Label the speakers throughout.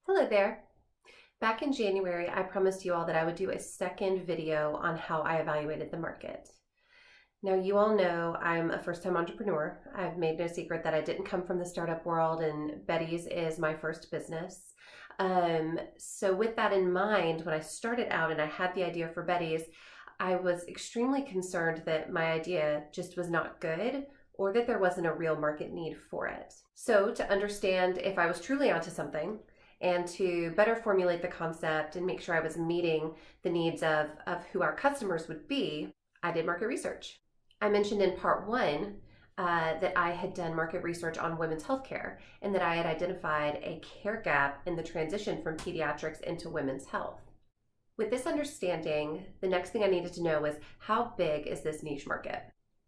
Speaker 1: Hello there. Back in January, I promised you all that I would do a second video on how I evaluated the market. Now, you all know I'm a first-time entrepreneur. I've made no secret that I didn't come from the startup world, and Betty's is my first business. So with that in mind, when I started out and I had the idea for Betty's, I was extremely concerned that my idea just was not good or that there wasn't a real market need for it. So to understand if I was truly onto something, and to better formulate the concept and make sure I was meeting the needs of who our customers would be, I did market research. I mentioned in part one that I had done market research on women's healthcare and that I had identified a care gap in the transition from pediatrics into women's health. With this understanding, the next thing I needed to know was how big is this niche market?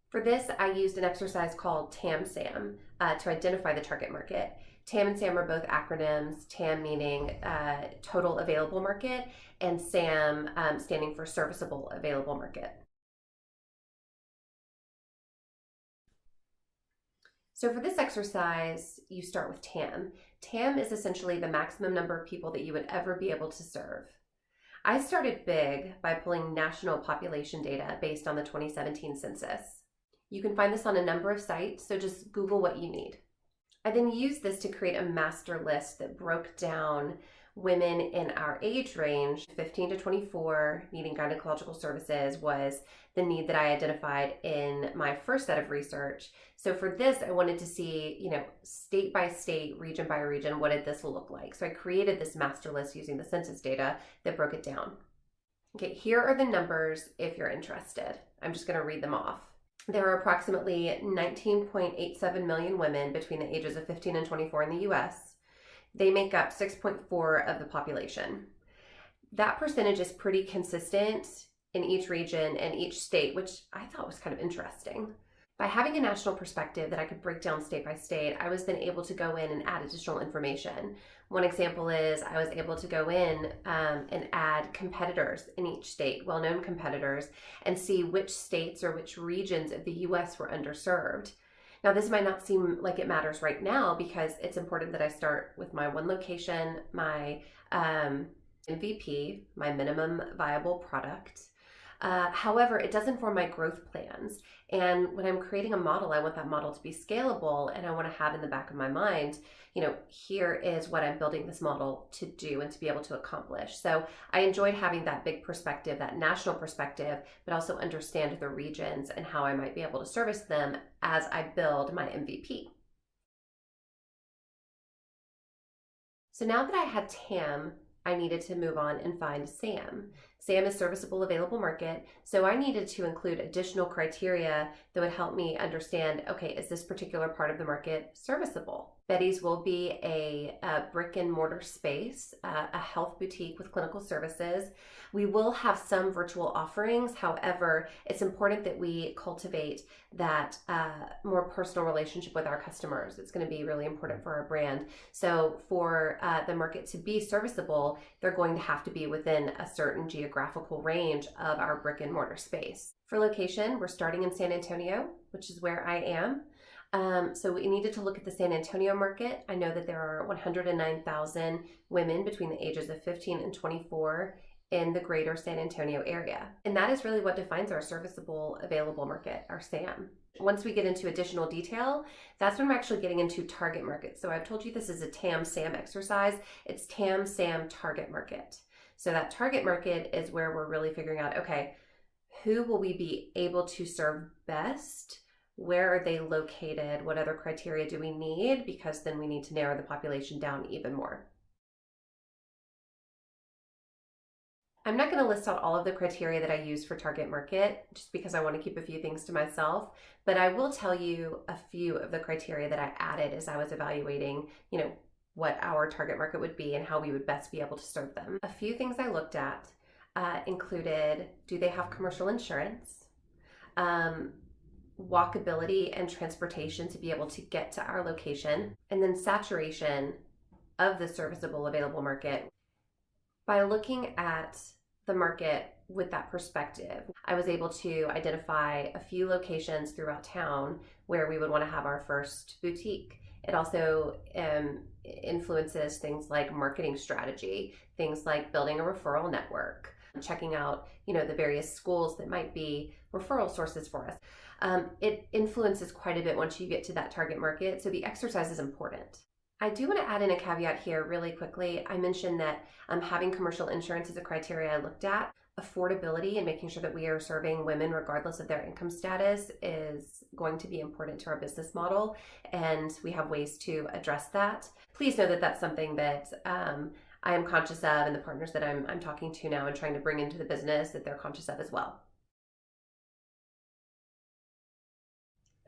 Speaker 1: For this, I used an exercise called TAM-SAM to identify the target market. TAM and SAM are both acronyms, TAM meaning Total Available Market, and SAM standing for Serviceable Available Market. So for this exercise, you start with TAM. TAM is essentially the maximum number of people that you would ever be able to serve. I started big by pulling national population data based on the 2017 census. You can find this on a number of sites, so just Google what you need. I then used this to create a master list that broke down women in our age range. 15 to 24 needing gynecological services was the need that I identified in my first set of research. So for this, I wanted to see, state by state, region by region, what did this look like? So I created this master list using the census data that broke it down. Okay, here are the numbers if you're interested. I'm just going to read them off. There are approximately 19.87 million women between the ages of 15 and 24 in the US. They make up 6.4% of the population. That percentage is pretty consistent in each region and each state, which I thought was kind of interesting. By having a national perspective that I could break down state by state, I was then able to go in and add additional information. One example is I was able to go in and add competitors in each state, well-known competitors, and see which states or which regions of the US were underserved. Now, this might not seem like it matters right now because it's important that I start with my one location, my MVP, my minimum viable product. However, it does inform my growth plans. And when I'm creating a model, I want that model to be scalable, and I want to have in the back of my mind, here is what I'm building this model to do and to be able to accomplish. So I enjoyed having that big perspective, that national perspective, but also understand the regions and how I might be able to service them as I build my MVP. So now that I had TAM, I needed to move on and find SAM. SAM is Serviceable Available Market, so I needed to include additional criteria that would help me understand, okay, is this particular part of the market serviceable? Betty's will be a brick and mortar space, a health boutique with clinical services. We will have some virtual offerings. However, it's important that we cultivate that more personal relationship with our customers. It's going to be really important for our brand. So for the market to be serviceable, they're going to have to be within a certain geographical range of our brick and mortar space. For location, we're starting in San Antonio, which is where I am. So we needed to look at the San Antonio market. I know that there are 109,000 women between the ages of 15 and 24 in the greater San Antonio area. And that is really what defines our Serviceable Available Market, our SAM. Once we get into additional detail, that's when we're actually getting into target market. So I've told you this is a TAM-SAM exercise. It's TAM-SAM target market. So that target market is where we're really figuring out, okay, who will we be able to serve best? Where are they located? What other criteria do we need? Because then we need to narrow the population down even more. I'm not going to list out all of the criteria that I use for target market just because I want to keep a few things to myself, but I will tell you a few of the criteria that I added as I was evaluating, what our target market would be and how we would best be able to serve them. A few things I looked at included, do they have commercial insurance? Walkability and transportation to be able to get to our location, and then saturation of the serviceable available market. By looking at the market with that perspective, I was able to identify a few locations throughout town where we would want to have our first boutique. It also influences things like marketing strategy, things like building a referral network, checking out, the various schools that might be referral sources for us. It influences quite a bit once you get to that target market. So the exercise is important. I do want to add in a caveat here really quickly. I mentioned that having commercial insurance is a criteria I looked at. Affordability and making sure that we are serving women regardless of their income status is going to be important to our business model, and we have ways to address that. Please know that that's something that I am conscious of, and the partners that I'm talking to now and trying to bring into the business, that they're conscious of as well.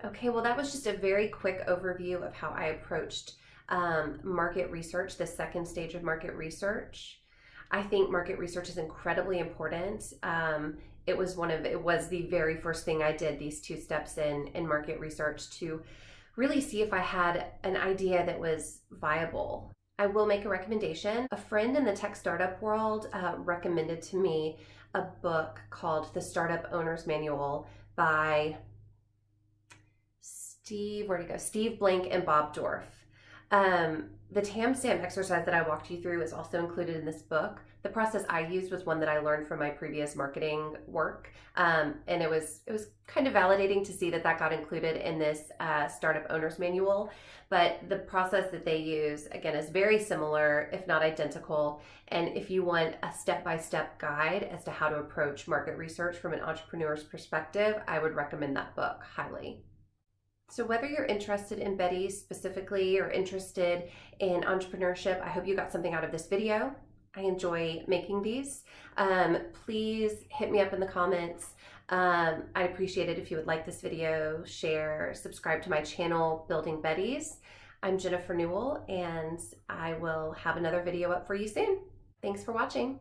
Speaker 1: Okay, well, that was just a very quick overview of how I approached market research, the second stage of market research. I think market research is incredibly important. It was the very first thing I did, these 2 steps in market research, to really see if I had an idea that was viable. I will make a recommendation. A friend in the tech startup world recommended to me a book called The Startup Owner's Manual by Steve Blank and Bob Dorff. The TAM stamp exercise that I walked you through is also included in this book. The process I used was one that I learned from my previous marketing work, and it was kind of validating to see that got included in this startup owner's manual. But the process that they use, again, is very similar, if not identical. And if you want a step-by-step guide as to how to approach market research from an entrepreneur's perspective, I would recommend that book highly. So whether you're interested in Betty's specifically or interested in entrepreneurship, I hope you got something out of this video. I enjoy making these. Please hit me up in the comments. I'd appreciate it if you would like this video, share, subscribe to my channel, Building Betty's. I'm Jennifer Newell, and I will have another video up for you soon. Thanks for watching.